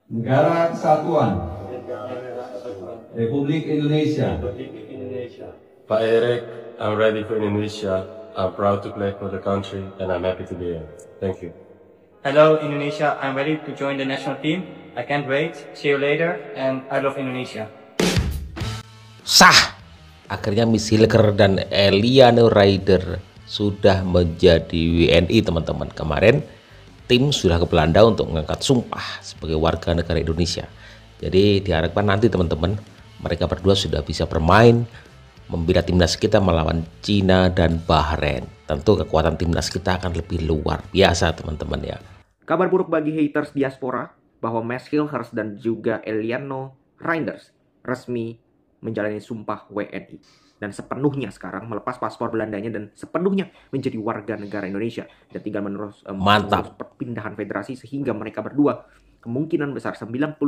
Negara Kesatuan Republik Indonesia. Pak Erik, I'm ready for Indonesia. I'm proud to play for the country and I'm happy to be here. Thank you. Hello Indonesia, I'm ready to join the national team. I can't wait. See you later and I love Indonesia. Sah! Akhirnya Miss Hilger dan Eliano Rider sudah menjadi WNI, teman-teman. Kemarin tim sudah ke Belanda untuk mengangkat sumpah sebagai warga negara Indonesia. Jadi diharapkan nanti teman-teman mereka berdua sudah bisa bermain membela timnas kita melawan Cina dan Bahrain. Tentu kekuatan timnas kita akan lebih luar biasa, teman-teman ya. Kabar buruk bagi haters diaspora bahwa Mads Hilgers dan juga Eliano Reinders resmi menjalani sumpah WNI dan sepenuhnya sekarang melepas paspor Belandanya dan sepenuhnya menjadi warga negara Indonesia dan tinggal menerus perpindahan federasi sehingga mereka berdua kemungkinan besar 90%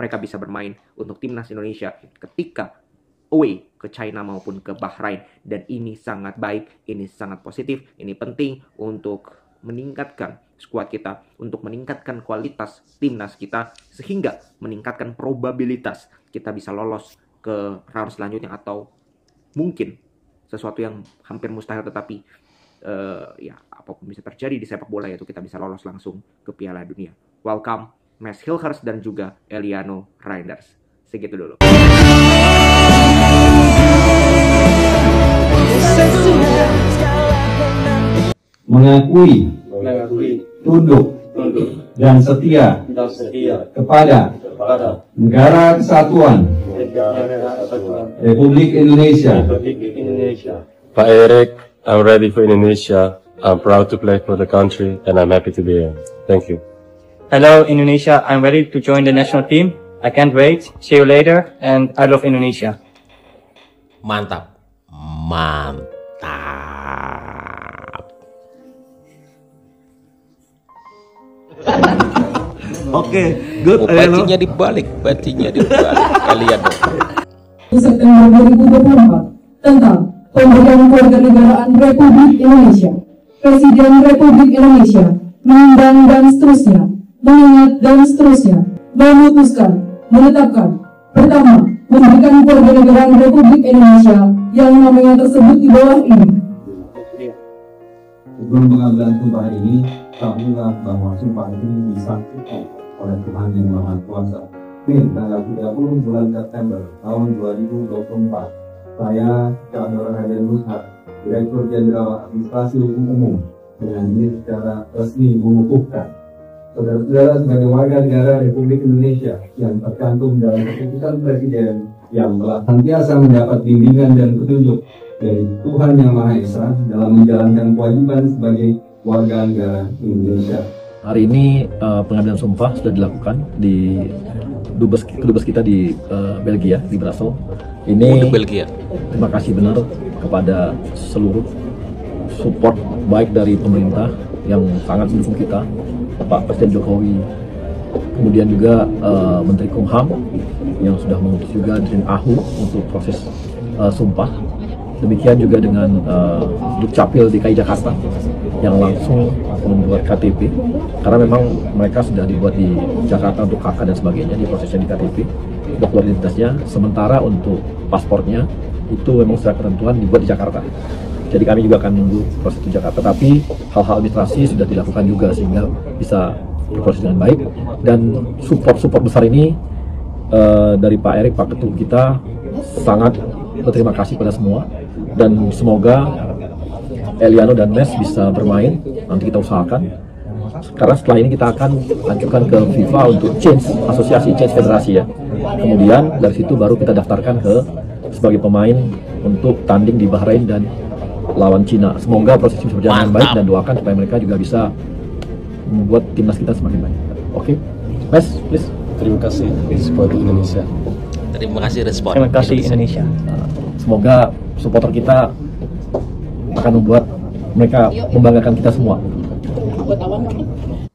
mereka bisa bermain untuk timnas Indonesia ketika away ke China maupun ke Bahrain. Dan ini sangat baik, ini sangat positif, ini penting untuk meningkatkan skuad kita, untuk meningkatkan kualitas timnas kita sehingga meningkatkan probabilitas kita bisa lolos ke round selanjutnya atau mungkin sesuatu yang hampir mustahil tetapi ya apapun bisa terjadi di sepak bola, yaitu kita bisa lolos langsung ke Piala Dunia. Welcome Mads Hilgers dan juga Eliano Reinders. Segitu dulu. Mengakui, tunduk, dan setia kepada Negara Kesatuan Republik Indonesia. Pak Erik, I'm ready for Indonesia. I'm proud to play for the country and I'm happy to be here. Thank you. Hello Indonesia, I'm ready to join the national team. I can't wait. See you later and I love Indonesia. Mantap. Mantap. Oke, good. Bacinya dibalik, Eliano. September 2024 tentang pemberian kewarganegaraan Republik Indonesia. Presiden Republik Indonesia menimbang dan seterusnya, mengingat dan seterusnya, memutuskan, menetapkan, pertama, memberikan kewarganegaraan Republik Indonesia yang namanya tersebut di bawah ini. Sebelum pengambilan sumpah ini, ketahuilah bahwa sumpah ini disangsikan oleh Tuhan Yang Maha Kuasa. Tanggal 30 bulan September tahun 2024, saya Chandra Raden Musha, Direktur Jenderal Administrasi Hukum Umum, dengan ini secara resmi mengukuhkan saudara-saudara sebagai warga negara Republik Indonesia yang tercantum dalam keputusan Presiden yang telah senantiasa mendapat bimbingan dan petunjuk dari Tuhan Yang Maha Esa dalam menjalankan kewajiban sebagai warga negara Indonesia. Hari ini pengambilan sumpah sudah dilakukan di kedubes kita di Belgia, di Brussels. Ini Belgia. Terima kasih benar kepada seluruh support baik dari pemerintah yang sangat mendukung kita, Pak Presiden Jokowi, kemudian juga Menteri Kumham yang sudah mengutus juga Drin Ahu untuk proses sumpah. Demikian juga dengan Dukcapil DKI Jakarta yang langsung membuat KTP, karena memang mereka sudah dibuat di Jakarta untuk KK dan sebagainya, di prosesnya di KTP untuk keluar identitasnya. Sementara untuk paspornya itu memang secara ketentuan dibuat di Jakarta. Jadi kami juga akan menunggu proses di Jakarta, tapi hal-hal administrasi sudah dilakukan juga sehingga bisa berproses dengan baik. Dan support besar ini dari Pak Erik, Pak Ketum kita, sangat berterima kasih pada semua. Dan semoga Eliano dan Mads bisa bermain, nanti kita usahakan. Karena setelah ini kita akan lanjutkan ke FIFA untuk change asosiasi, change federasi ya. Kemudian dari situ baru kita daftarkan ke sebagai pemain untuk tanding di Bahrain dan lawan Cina. Semoga proses ini bisa berjalan dengan baik dan doakan supaya mereka juga bisa membuat timnas kita semakin baik. Oke, Mads, please. Terima kasih support Indonesia. Terima kasih respon. Terima kasih Indonesia. Semoga supporter kita akan membuat mereka membanggakan kita semua.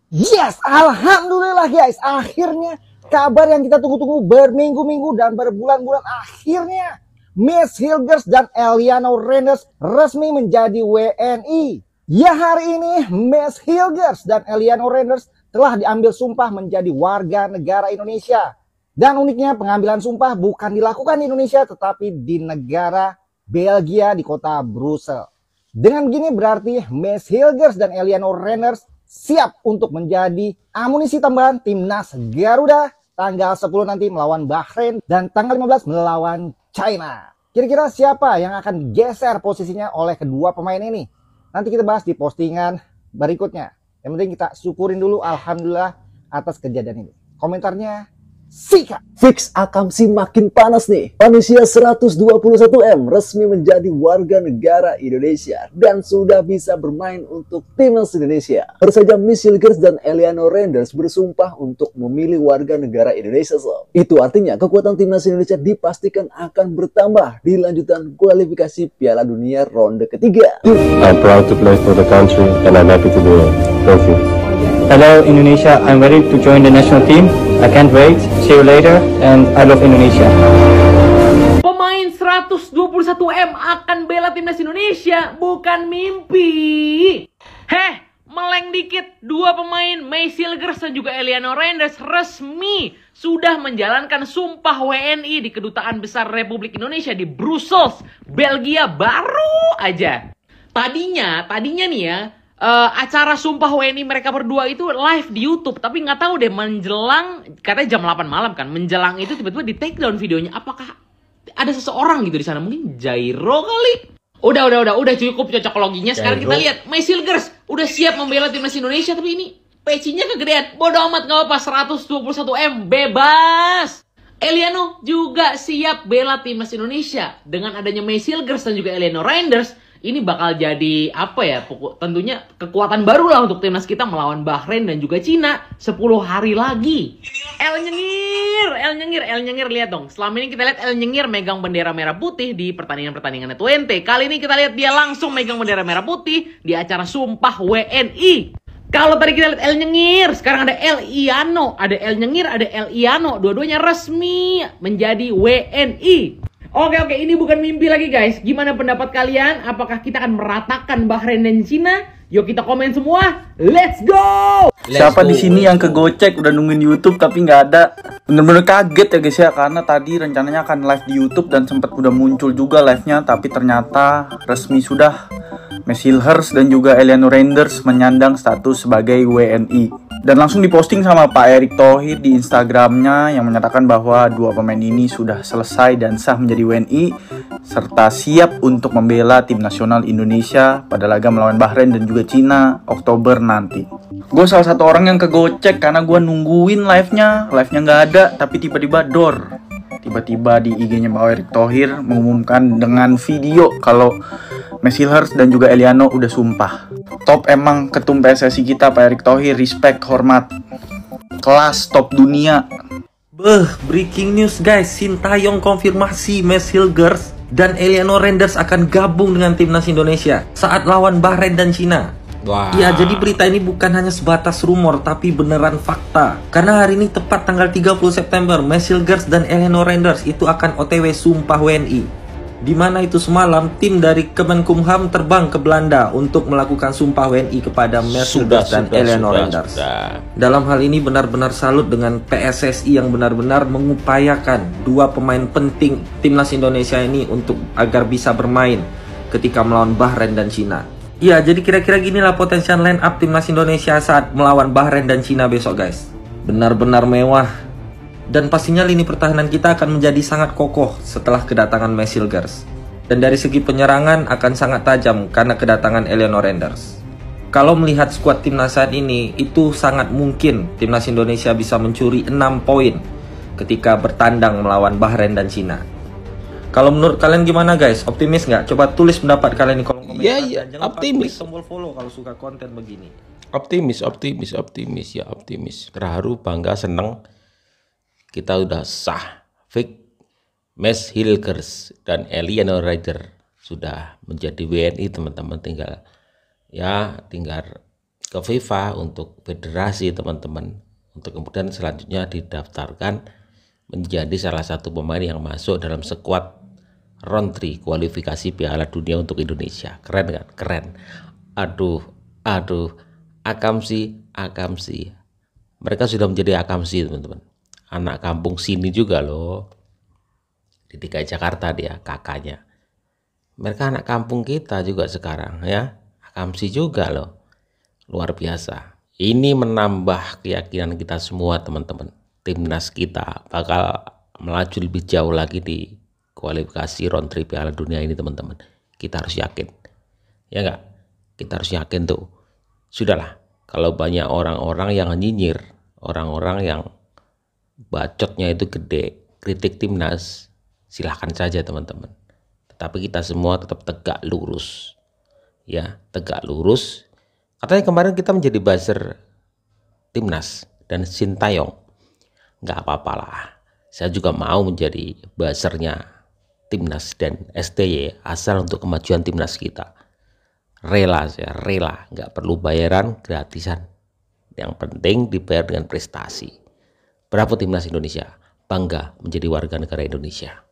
Yes, alhamdulillah guys, akhirnya kabar yang kita tunggu-tunggu berminggu-minggu dan berbulan-bulan, akhirnya Mads Hilgers dan Eliano Reinders resmi menjadi WNI. Ya, hari ini Mads Hilgers dan Eliano Reinders telah diambil sumpah menjadi warga negara Indonesia. Dan uniknya pengambilan sumpah bukan dilakukan di Indonesia tetapi di negara Belgia di kota Brussel. Dengan begini berarti Mace Hilgers dan Eliano Reinders siap untuk menjadi amunisi tambahan timnas Garuda tanggal 10 nanti melawan Bahrain dan tanggal 15 melawan China. Kira-kira siapa yang akan geser posisinya oleh kedua pemain ini? Nanti kita bahas di postingan berikutnya. Yang penting kita syukurin dulu alhamdulillah atas kejadian ini. Komentarnya sikat. Fix Akamsi makin panas nih. Manusia 121M resmi menjadi warga negara Indonesia dan sudah bisa bermain untuk timnas Indonesia. Baru saja Mace Hilgers dan Eliano Reinders bersumpah untuk memilih warga negara Indonesia. Itu artinya kekuatan timnas Indonesia dipastikan akan bertambah di lanjutan kualifikasi Piala Dunia ronde ketiga. I'm proud to play for the country and I'm happy to be here. Thank you. Hello Indonesia, I'm ready to join the national team. I can't wait. See you later and I love Indonesia. Pemain 121M akan bela timnas Indonesia, bukan mimpi. Meleng dikit, dua pemain Mace Hilgers dan juga Eliano Reinders resmi sudah menjalankan sumpah WNI di Kedutaan Besar Republik Indonesia di Brussels, Belgia baru aja. Tadinya nih ya, acara sumpah WNI mereka berdua itu live di YouTube, tapi nggak tahu deh menjelang, katanya jam 8 malam kan, menjelang itu tiba-tiba di take down videonya. Apakah ada seseorang gitu di sana? Mungkin Jairo kali. Udah cukup cocok loginya. Sekarang kita lihat Mace Hilgers udah siap membela timnas Indonesia, tapi ini pecinya kegedean. Bodoh amat, nggak apa, 121M bebas. Eliano juga siap bela timnas Indonesia. Dengan adanya Mace Hilgers dan juga Eliano Reinders, ini bakal jadi apa ya, tentunya kekuatan baru lah untuk timnas kita melawan Bahrain dan juga Cina 10 hari lagi. El Nyengir, lihat dong. Selama ini kita lihat El Nyengir megang bendera merah putih di pertandingan-pertandingan Twente. Kali ini kita lihat dia langsung megang bendera merah putih di acara Sumpah WNI. Kalau tadi kita lihat El Nyengir, sekarang ada Eliano, ada El Nyengir, ada Eliano, dua-duanya resmi menjadi WNI. Oke, ini bukan mimpi lagi guys. Gimana pendapat kalian? Apakah kita akan meratakan Bahrain dan Cina? Yuk kita komen semua. Let's go! Siapa di sini yang kegocek udah nungguin YouTube tapi nggak ada? Bener-bener kaget ya guys ya, karena tadi rencananya akan live di YouTube dan sempat udah muncul juga live-nya, tapi ternyata resmi sudah Mace Hilgers dan juga Eliano Reinders menyandang status sebagai WNI. Dan langsung diposting sama Pak Erick Thohir di Instagramnya yang menyatakan bahwa dua pemain ini sudah selesai dan sah menjadi WNI serta siap untuk membela tim nasional Indonesia pada laga melawan Bahrain dan juga Cina Oktober nanti. Gue salah satu orang yang kegocek karena gue nungguin live-nya nggak ada, tapi tiba-tiba tiba-tiba di IG-nya Pak Erick Thohir mengumumkan dengan video kalau Mace Hilgers dan juga Eliano udah sumpah. Top emang ketum PSSI kita Pak Erick Thohir, respect, hormat. Kelas top dunia. Breaking news guys, Sintayong konfirmasi Mace Hilgers dan Eliano Reinders akan gabung dengan timnas Indonesia saat lawan Bahrain dan Cina. Wow. Ya, jadi berita ini bukan hanya sebatas rumor tapi beneran fakta. Karena hari ini tepat tanggal 30 September, Mace Hilgers dan Eliano Reinders itu akan OTW sumpah WNI. Di mana itu semalam tim dari Kemenkumham terbang ke Belanda untuk melakukan sumpah WNI kepada Mace Hilgers dan Eliano Reinders. Dalam hal ini benar-benar salut dengan PSSI yang benar-benar mengupayakan dua pemain penting timnas Indonesia ini untuk agar bisa bermain ketika melawan Bahrain dan Cina. Ya, jadi kira-kira ginilah potensial line up timnas Indonesia saat melawan Bahrain dan Cina besok guys. Benar-benar mewah. Dan pastinya lini pertahanan kita akan menjadi sangat kokoh setelah kedatangan Mace Hilgers. Dan dari segi penyerangan akan sangat tajam karena kedatangan Eliano Reinders. Kalau melihat skuad timnas saat ini, itu sangat mungkin timnas Indonesia bisa mencuri 6 poin ketika bertandang melawan Bahrain dan Cina. Kalau menurut kalian gimana guys? Optimis nggak? Coba tulis pendapat kalian di kolom komentar. Ya, jangan optimis. lupa klik tombol follow kalau suka konten begini. Optimis. Terharu, bangga, seneng. Kita udah sah, fix Mace Hilgers dan Eliano Reinders sudah menjadi WNI teman-teman. Tinggal ke FIFA untuk federasi teman-teman, untuk kemudian selanjutnya didaftarkan menjadi salah satu pemain yang masuk dalam skuad round 3 kualifikasi Piala Dunia untuk Indonesia. Keren kan? Keren. Aduh, Akamsi Mereka sudah menjadi akamsi teman-teman. Anak kampung sini juga loh. Di DKI Jakarta dia kakaknya. Mereka anak kampung kita juga sekarang ya. Akamsi juga loh. Luar biasa. Ini menambah keyakinan kita semua teman-teman. Timnas kita bakal melaju lebih jauh lagi di kualifikasi round 3 Piala Dunia ini teman-teman. Kita harus yakin. Ya enggak? Kita harus yakin tuh. Sudahlah. Kalau banyak orang-orang yang nyinyir, orang-orang yang bacotnya itu gede, kritik timnas, silahkan saja teman-teman. Tetapi kita semua tetap tegak lurus. Ya, tegak lurus. Katanya kemarin kita menjadi buzzer timnas dan Sintayong. Nggak apa-apalah. Saya juga mau menjadi buzzernya timnas dan STY asal untuk kemajuan timnas kita. Rela, saya rela, nggak perlu bayaran, gratisan. Yang penting dibayar dengan prestasi. Bravo timnas Indonesia, bangga menjadi warga negara Indonesia.